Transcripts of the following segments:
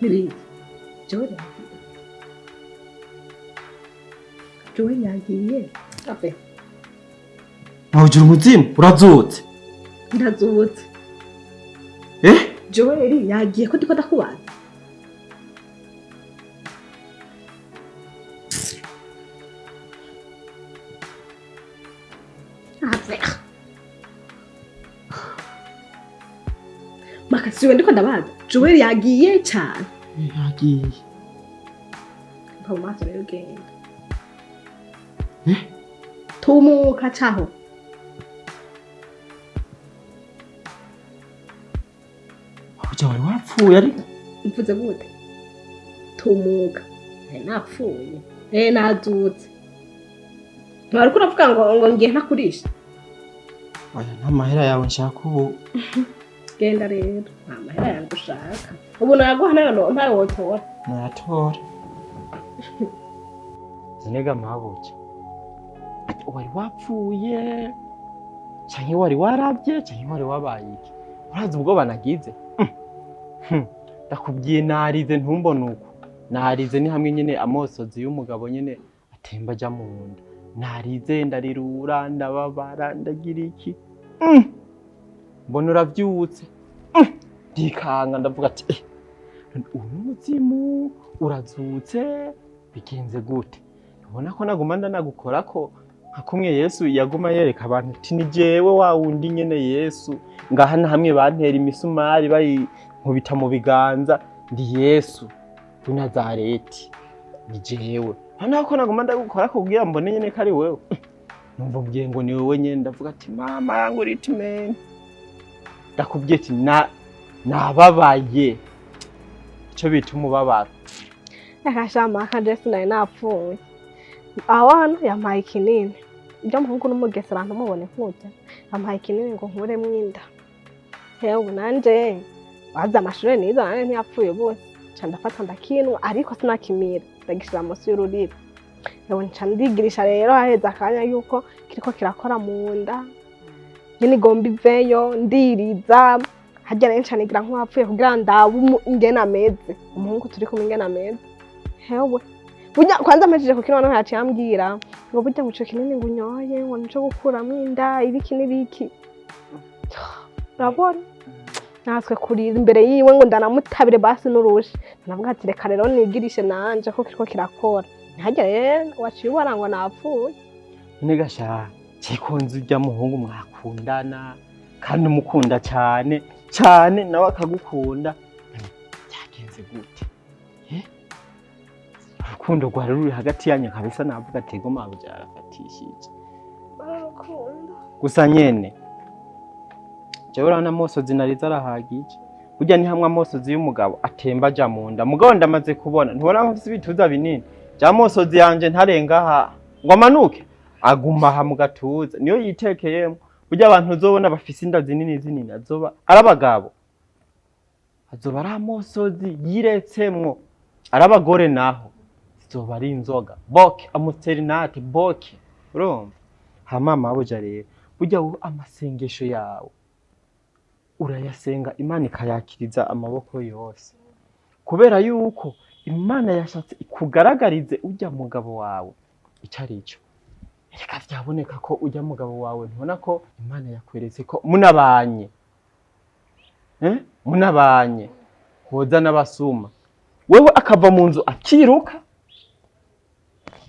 Nibiki? Joel yagiye. Ape. Ntawugira umuzimu urazutse. Ndazutse. Joel yagiye ko ndiko ndakubaza. Makasiwe ndiko ndabaza. Joel yagiye cyane. Yagiye. Mpamaso rero genda. Tumuka chaho. Uja wari wapfuye ariko? Mvuze gute? Tumuka. Napfuye. Nazutse. Nari kuravuga ngo ngiye ntakurisha. Oya ntamahera yawe nshaka ubu. Genda rero. Amahera yawe gushaka. Ubu naguha nayo ntayo wotora. Nayatora. Zinega mabuja. Wari wapfuye canke wari warabye canke wari wabaye iki? Urazi ubwo banagize? Ndakubwiye narize ntumbone uko. Narize ni hamwe nyene amosozi y'umugabo nyene atemba aja mu nda. Narize ndarirura ndababara ndagira iki? Mbona uravyutse. Ndikanga ndavuga ati umuzimu urazutse bigenze gute? Ubona ko naguma ndanagukora ko hakumwe Yesu yaguma yereka abantu ati ni jewe wa wundi nyene Yesu ngahana hamwe bantera imisumari bari nkubita mu biganza ndi Yesu w'i Nazareti ni jewe. Hana ko naguma ndagukora ko kugira mbone nyene kari wewe. Numva mbwiye ngo ni wewe nyene ndavuga ati mama yangu ritmen. Ndakubwiye ati nababaye. Ico bita umubabaro. Akashama akadesi nayo napfuye. Awana yampaye ikinini. Ibyo muhungu n'umugesera ntumubone nkujya. Yampaye ikinini ngo nkuremwo inda. Hewe nanje baza amashure nizo nane ntiyapfuye bose. Ca ndafata ndakinwa ariko sinakimira. Ndagishira munsi y'ururiro. Hewe nca ndigirisha rero haheze akanya yuko kiriko kirakora mu nda. Nyine igomba iveyo ndiriza. Harya rero nca nigira nk'uwapfuye kugira ndabe ingene ameze. Umuhungu turi kumwe ingene ameze. Hewe burya kwanza amajije ku kintu yaciye ambwira ngo burya muco kinini ngo unyoye ngo nico gukuramo inda ibiki n'ibiki. Urabona natwe kuri imbere yiwe ngo ndanamutabire basi n'urushi. Navuga ati reka rero nigirishe nanje ko kiriko kirakora. Harya rero waciye ubarangwa napfuye. Nigasha cikunze urya muhungu mwakundana kandi umukunda cyane nawe akagukunda. Byagenze gute? Urukundo rwari ruri hagati yanyu kabisa navuga ati go mabuja arafatishije. Barakunda. Gusa nyene jewe urana amosozi nariza arahagije. Burya ni hamwe amosozi y'umugabo atemba aja mu nda. Mugabo ndamaze kubona ntubona ko ibituza binini. Ja amosozi yanje ntarenga ngo amanuke aguma aha mu gatuza. Niyo yitekeyemo. Burya abantu uzobona bafise inda zinini azoba arabagabo. Azoba ari amosozi yiretsemwo. Arabagore naho zoba ari inzoga. Boke amuterinati boke. Urumva? Hama mabuja rero. Burya amasengesho yawe urayasenga Imana ikayakiriza amaboko yose. Kubera yuko Imana yashatse ikugaragarize ujya mugabo wawe icarico. Reka vyaboneka ko ujya mugabo wawe ntubona ko Imana yakweretse ko munabanye. Munabanye. Hoza n'abasuma. Wewe akava mu nzu akiruka.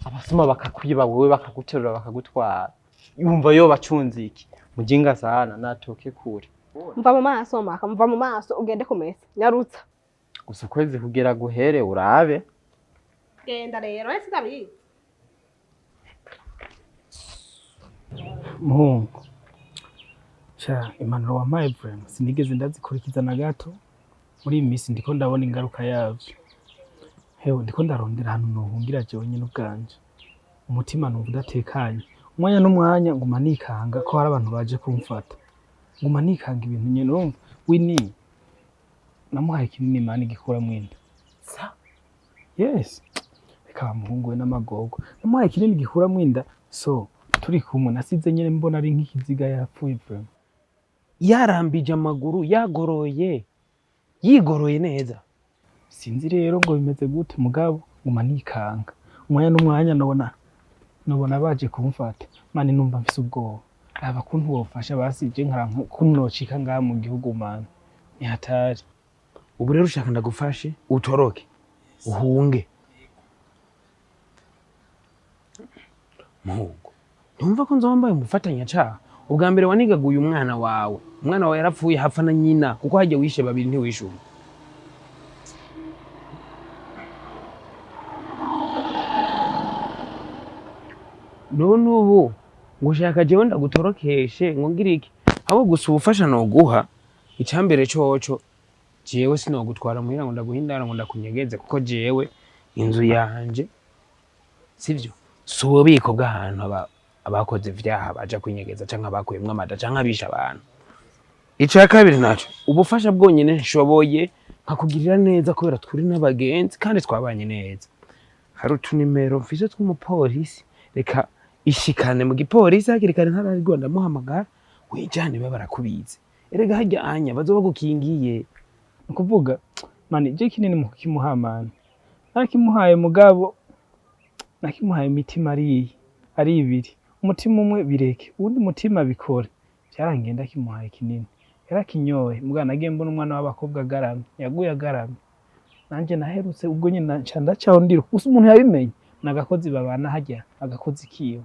Abasuma bakakwiba wewe bakaguterura bakagutwara. Yumva yo bacunze iki? Mujinga sana natoke kure. Mva mu maso maka mva mu maso ugende kumesa nyarutsa. Gusa kwezi kugera guhere urabe. Genda rero ese kabi. Muhungu. Impanuro wampaye Ephraim sinigeze ndazikurikiza na gato. Muri iyi minsi ndiko ndabona ingaruka yavyo. Hewe ndiko ndarondera hano nohungira jewe nyine ubwanje. Umutima numva udatekanye. Umwanya n'umwanya nguma nikanga ko hari abantu baje kumfata. Nguma nikanga ibintu nyene urumva wini. Namuhaye kinini mani gikora mwinda. Sa? Yes. Reka muhungu we n'amagogo. Namuhaye kinini gikura mwinda. So turi kumwe nasize nyene mbona ari nk'ikiziga yapfuye Ephraim. Yarambije amaguru yagoroye. Yigoroye neza. sinzi rero ngo bimeze gute mugabo nguma nikanga umwanya n'umwanya nobona baje kumfata mani numva mfise ubwoba aba kuntu wofasha basije nkaranka kunocika ngaha mu gihugu mana ni hatari. Ubu rero ushaka ndagufashe utoroke uhunge. Muhungu ntumva ko nzombaye umufatanya caha ubwa mbere wanigaguye umwana wawe yarapfuye hapfa na nyina kuko hajya wishe babiri ntiwishume. None ubu ngushaka jewe ndagutorokeshe ngo ngire iki abo gusa ubufasha noguha icambere coco jewe sinogutwara muhira ngo ndaguhindara ngo ndakunyegeze kuko jewe inzu yanje sivyo si ububiko bw'ahantu abakoze ivyaha baja kwinyegeza canke abakuyemwo amada canke abisha abantu. Ica kabiri naco ubufasha bwonyene nshoboye nkakugirira neza kubera turi n'abagenzi kandi twabanye neza. Hari utunimero mfise tw'umupolisi reka ishikane mu gipolisi hakiri kare ntararigwa ndamuhamagara wijane barakubize erega hajya anya bazoba gukingiye ukuvuga mani je kinini mu kimuhamana nakimuhaye mugabo nakimuhaye imitima ari ibiri umutima umwe bireke undi mutima bikore byarangenda kimuhaye kinini yarakinyoye mugana nagiye mbona umwana w'abakobwa agaramye yaguye agaramye nanje naherutse ubwo nyine ncanda cyaho ndiro gusa umuntu yabimenye nagakozi babana hajya agakozi kiyo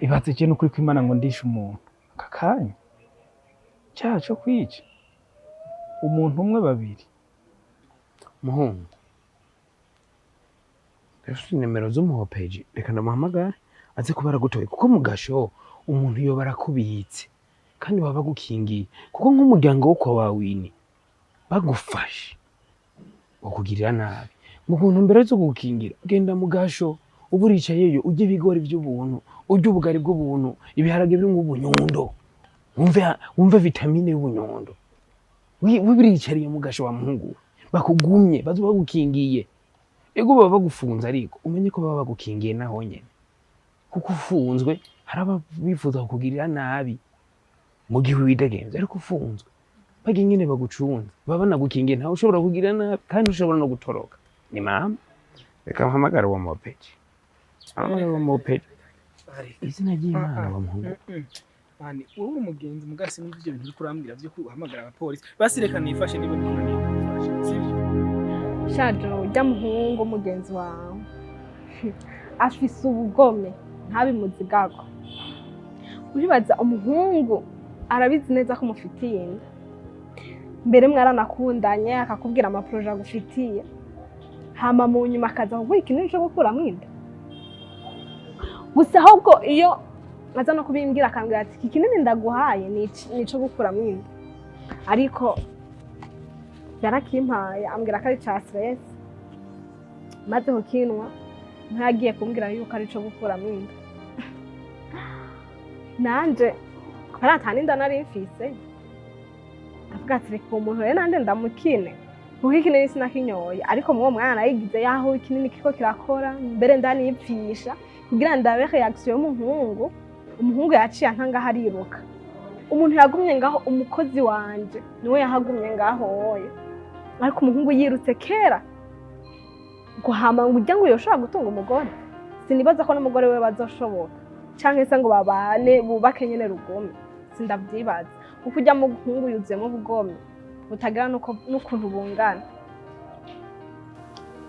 ibatse je n'ukuri kw'Imana ngo ndishe umuntu akakanya cyaco kwica umuntu umwe babiri. Muhungu rero nimero z'umuhopeji reka ndamuhamagara aze kubara gutoye kuko mugasho umuntu yo barakubitse kandi baba bagukingiye kuko nk'umuryango wo kwa wawini bagufashe bakugirira nabi mu kuntu mbere zo gukingira genda mugasho uburicayeyo ujye ibigori by'ubuntu ujye ubugari bw'ubuntu ibiharage biri nk'ubunyundo wumve vitamine y'ubunyundo wibiricariye mugasho wa muhungu bakugumye bazo bagukingiye ego baba bagufunze ariko umenye ko baba bagukingiye naho nyene kuko ufunzwe haraba bifuza kukugirira nabi mu gihe widegenze ariko ufunzwe bagi nyene bagucunze baba nagukingiye ntawe ushobora kugira nabi kandi ushobora no gutoroka. Ni mama reka mpamagara wa mopeji izina ry'Imana wa muhungu mani wowe umugenzi mugasi n'ivyo bintu uri kurambwira byo kuhamagara abapolisi basi reka nifashe niba nikunaniye kumufasha sivyo shajo ujya muhungu mugenzi wawe afise ubugome ntabimuzigako uribaza umuhungu arabizi neza ko mufitiye inda mbere mwaranakundanye akakubwira amaproje agufitiye hama mu nyuma akaza kuguha ikintu cyo gukuramo inda gusa ahubwo iyo aza no kubimbwira akambwira ati iki kinini ndaguhaye nico gukuramo inda ariko yarakimpaye ambwira ko ari ca stress maze kukinwa ntagiye kumbwira yuko ari co gukuramo inda nanje kubera ata n'inda nari mfise avuga ati reka umuntu rero nande ndamukine kuko ikinini sinakinyoye ariko muwo mwana nayigize yaho ikinini kiko kirakora mbere ndanipfisha kugira ndabe reaction umuhungu yaciye ntanga hariruka umuntu yagumye ngaho umukozi wanje niwe yahagumye ngaho woye ariko umuhungu yirutse kera guhama ngo ujya ngo yoshobora gutunga umugore sinibaza ko n'umugore we bazoshoboka canke se ngo babane bubake nyene rugome sindavyibaza kuko ujya mu muhungu yuzemo ubugome butagira n'ukuntu bungana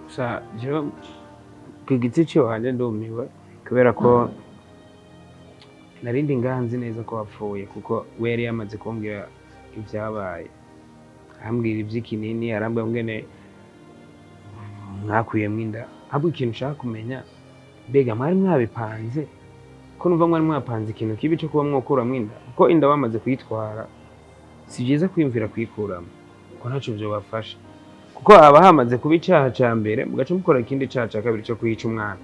sa je kwigitsi cyo hanje ndumiwe kubera ko narindi nganzi neza ko wapfuye kuko we yari yamaze kumbwira ibyabaye ambwira ivy'ikinini arambwira ngene mwakuyemwo inda ahubwo ikintu ushaka kumenya mbega mwari mwabipanze ko numva mwari mwapanze ikintu kibi cyo kuba mwokuramwo inda kuko inda bamaze kuyitwara si byiza kwiyumvira kuyikuramo ko ntaco vyobafasha kuko haba hamaze kuba icaha ca mbere mugaca mukora ikindi caha ca kabiri cyo kuyica umwana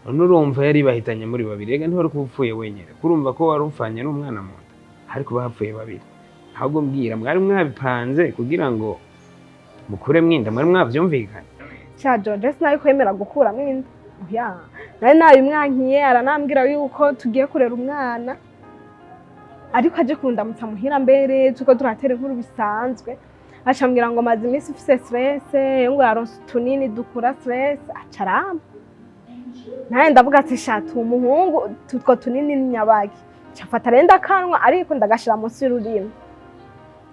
none urumva yari bahitanye muri babiri rega ntiwari kuba upfuye wenyene kurumva ko wari upfanye n'umwana mu nda ariko bapfuye babiri ahubwo mbwira mwari mwabipanze kugira ngo mukuremwo inda mwari mwavyumvikanye cha George sinayi kwemera gukuramo inda oya nari nabimwankiye aranambwira yuko tugiye kurera umwana ariko aje kundamutsa muhira mbere tuko turatera inkuru bisanzwe acambwira ngo maze iminsi ufise stress ngo yaronse utunini dukura stress acarama naye ndavuga ati shatu umuhungu tutwo tunini nyabaki cafata renda kanwa ariko ndagashira munsi y'ururimi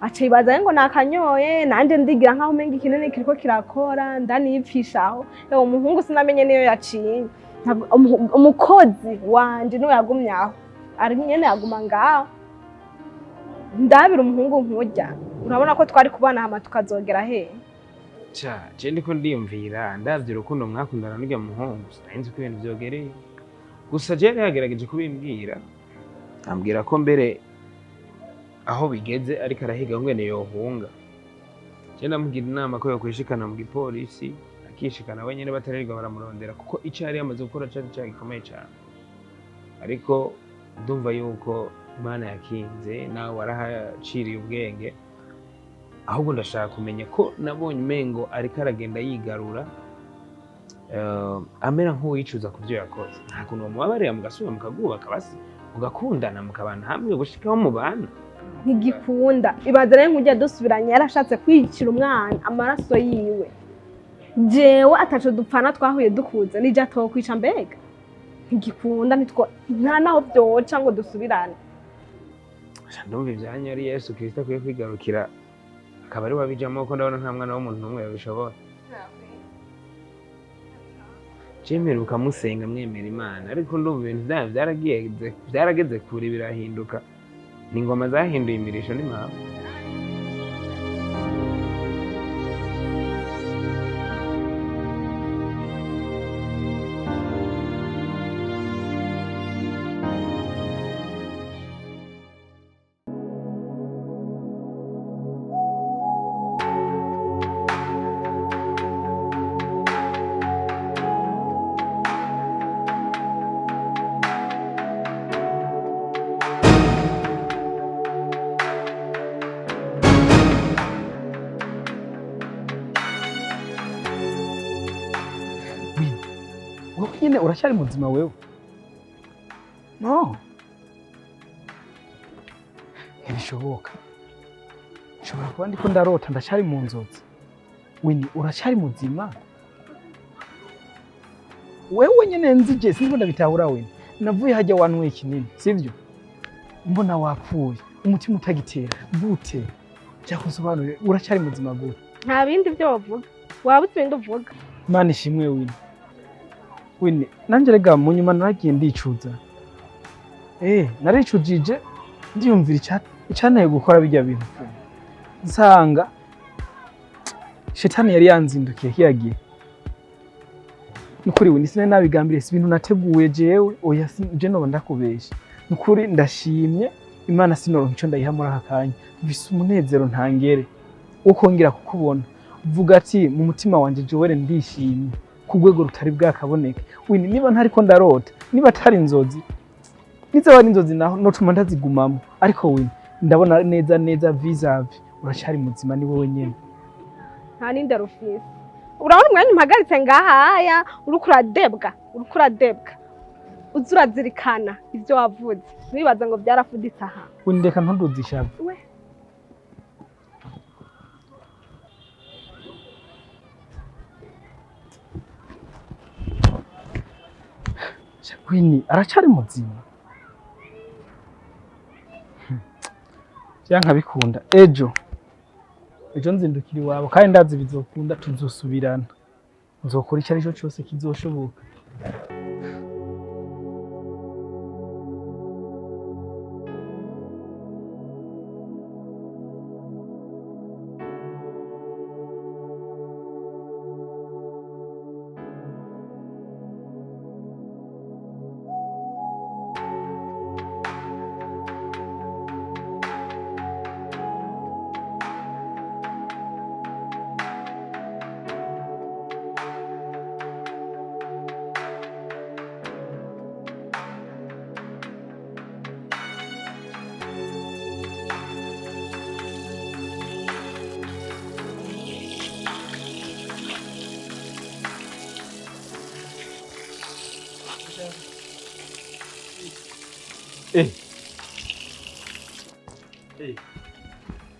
aca ibaza ngo nakanyoye nanje ndigira nkaho umenga ikinini kiriko kirakora ndanipfishaho yewe umuhungu sinamenye niyo yaciye umukozi wanje no yagumyaho ari nyene yaguma ngaho ndabira umuhungu nkurya urabona ko twari kubana hama tukazogera he je ndiko ndiyumvira ndavye urukundo mwakundana n'urya muhungu sinzi ko ibintu vyogereye gusa je yagerageje kubimbwira ambwira ko mbere aho bigeze ariko arahiga ngwene yohunga je ndamugira inama ko yokwishikana mu gipolisi akishikana wenyene batarirwa baramurondera kuko ico yari yamaze gukora cari gikomeye cyane ariko ndumva yuko Imana yakinze nawe warahaciriye ubwenge ahubwo ndashaka kumenya ko nabonye umengo ariko aragenda yigarura amera nk'uwicuza ku byo yakoze nta kuntu bamubabarira mugasubira mukagubaka basi mugakundana mukabana hamwe gushikaho mubana ntigikunda ibaze rero nk'ujya dusubiranye yarashatse kwicira umwana amaraso yiwe jewe ataco dupfana twahuye dukuze nija tokwica mbega ntigikunda nta naho byoca ngo dusubirane ndumva ivyanya ari Yesu Kristo akwiye kwigarukira akaba ari wabijamo ko ndabona nta mwana w'umuntu n'umwe yabishobora Mperuka musenga mwemera Imana ariko ndumva ibintu byarageze kure birahinduka ni ingoma zahinduye imirisho n'impamvu nyine uracyari muzima wewe no ntibishoboka nshobora kuba ndiko ndarota ndacyari mu nzozi Winnie uracyari muzima wewe nyine nzije sinzi ndabitahura Winnie navuye hajya wanwe ikinini sivyo mbona wapfuye umutima utagitera gute cyakusobanurira uracyari muzima gute nta bindi byo bavuga waba utsinda uvuga Imana ishimwe Winnie nanjye rega mu nyuma naragiye ndicuza naricujije ndiyumvira icyanteye gukora bijya bintu nsanga shetani yari yanzindukiye kiyagiye nukuri Winnie sine nabigambiriye si ibintu nateguye jewe oya je no ndakubesha nukuri ndashimye Imana sinoronka ico ndayiha muri aka kanya bise umunezero ntangere ukongera kukubona uvuga ati mu mutima wanje Joel ndishimye kugwego rutari bwakaboneke Winnie niba ntariko ndarota niba atari inzozi niza wari inzozi naho notuma ndazigumamo ariko Winnie ndabona neza visavi uracyari muzima ni wowe nyene nta ninde rufise urabona umwanya mpagaritse ngahaya urukuradebwa uzurazirikana ivyo wavuze nibaza ngo byarafuditse aha Winnie reka ntunduze ishavu Winnie aracyari muzima cyangwa bikunda ejo nzindukira iwabo kandi ndazi bizokunda tuzosubirana nzokora icyo ari cyo cyose kizoshoboka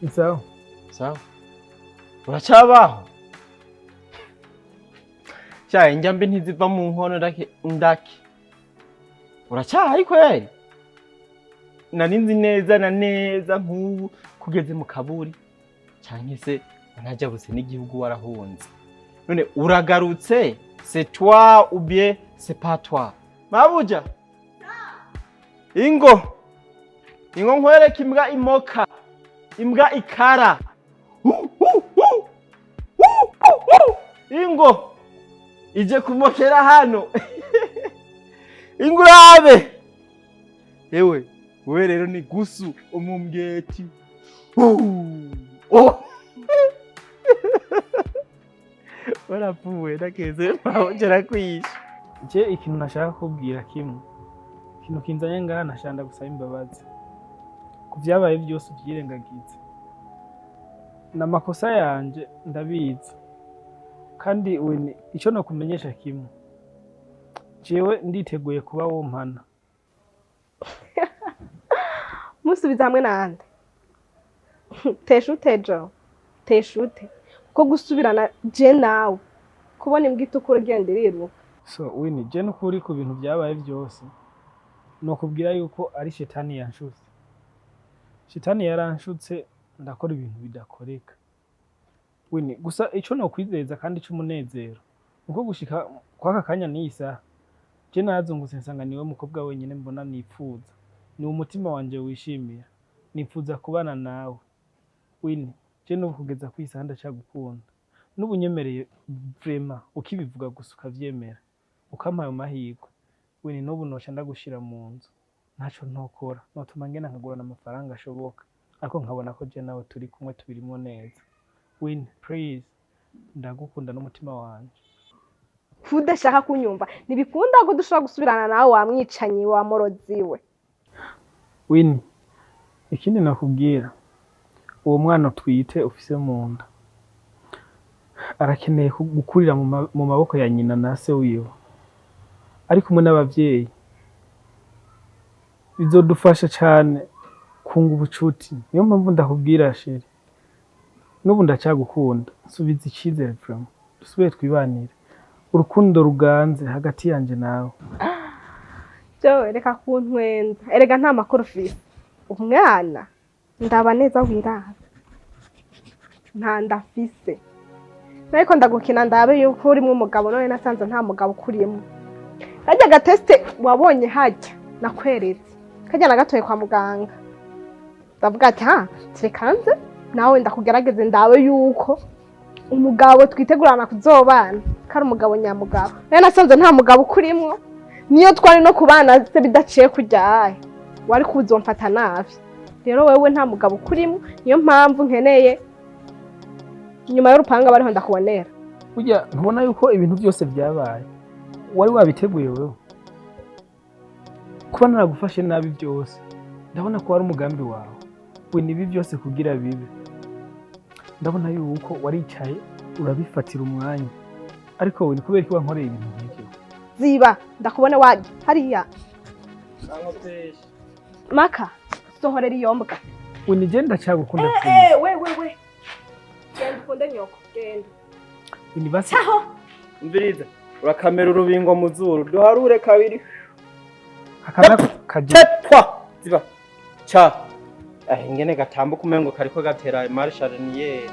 Sawa. Sawa. uracabaho sha injyambi ntiziva mu nkono ndake uracyahari kweri nari nzi neza na neza nk'ubu kugeze mu kaburi canke se unajabutse n'igihugu warahunze none uragarutse c'est toi ou bien c'est pas toi mabuja ingo nkwereka imbwa imoka imbwa ikara ingo ije kumokera hano ingurabe ewe wewe rero ni gusu umumbweti warapfuye nakeze mpawongera kwisha je ikintu nashaka kubwira kimwe ikintu kinzanye ngaha nashanda gusaba imbabazi ku vyabaye byose ubyirengagiza n'amakosa yanje ndabizi kandi we icyo no kumenyesha kimwe jewe nditeguye kuba wompana musubiza hamwe nande teshute ko gusubirana je nawe kubona imbwa itukura igenda iriruka so wini je n'ukuri ku bintu byabaye byose no kubwira yuko ari shetani yanshutse shetani yaranshutse ndakora ibintu bidakoreka wini gusa icyo no kwizeza kandi cy'umunezero uko gushika kwaka kanya nisa je nazungutse nsanga niwe mukobwa wenyine mbona nipfuza ni umutima wanje wishimira nipfuza kubana nawe wini je no kugeza kwisanda cyagukunda n'ubunyemereye vrema ukibivuga gusa ukavyemera ukampaye amahirwe wini n'ubu nosha ndagushira mu nzu ntaco ntokora notuma ngena nkagurana amafaranga ashoboka ariko nkabona ko je nawe turi kumwe tubirimo neza wini please ndagukunda n'umutima wanje udashaka kunyumva ntibikunda ko dushobora gusubirana nawe wamwicanyi wa moroziwe wini ikindi nakubwira uwo mwana twite ufise mu nda arakeneye gukurira mu maboko ya nyina na se wiwe ari kumwe n'abavyeyi bizodufasha cyane kunga ubucuti niyo mpamvu ndakubwira sheri n'ubu ndacyagukunda subiza icyizere from dusubire twibanire urukundo ruganze hagati yanje nawe jo reka kuntwenza erega nta makuru ufise umwana ndaba neza wirara nta ndafise ariko ndagukina ndabe yuko urimo umugabo none nasanze nta mugabo ukuriyemo kajya gateste wabonye hajya nakweretse kajya nagatoye kwa muganga ndavuga ati tirekanze nawe ndakugerageze ndabe yuko umugabo twitegurana kuzobana kari umugabo nyamugabo none nasanze nta mugabo ukurimo niyo twari no kubana se bidaciye kujyaye wari kuzomfata nabi rero wewe nta mugabo ukurimo niyo mpamvu nkeneye nyuma y'urupanga bariho ndakubonera burya ntubona yuko ibintu byose byabaye wari wabiteguye wewe kuba naragufashe nabi byose ndabona ko wari umugambi wawe we nibi byose kugira bibe ndabona yuko waricaye urabifatira umwanya ariko we ni kubera ko wankoreye ibintu nk'ibyo ziba ndakubona waje hariya maka sohorera iyo mbwa we ni genda cyagukunda we genda ukunde nyoko genda ni basi umviriza urakamera urubingo mu zuru duharure kabiri akaza kaje ziba cha ingene gatambuka umengo kariko gatera marshal niye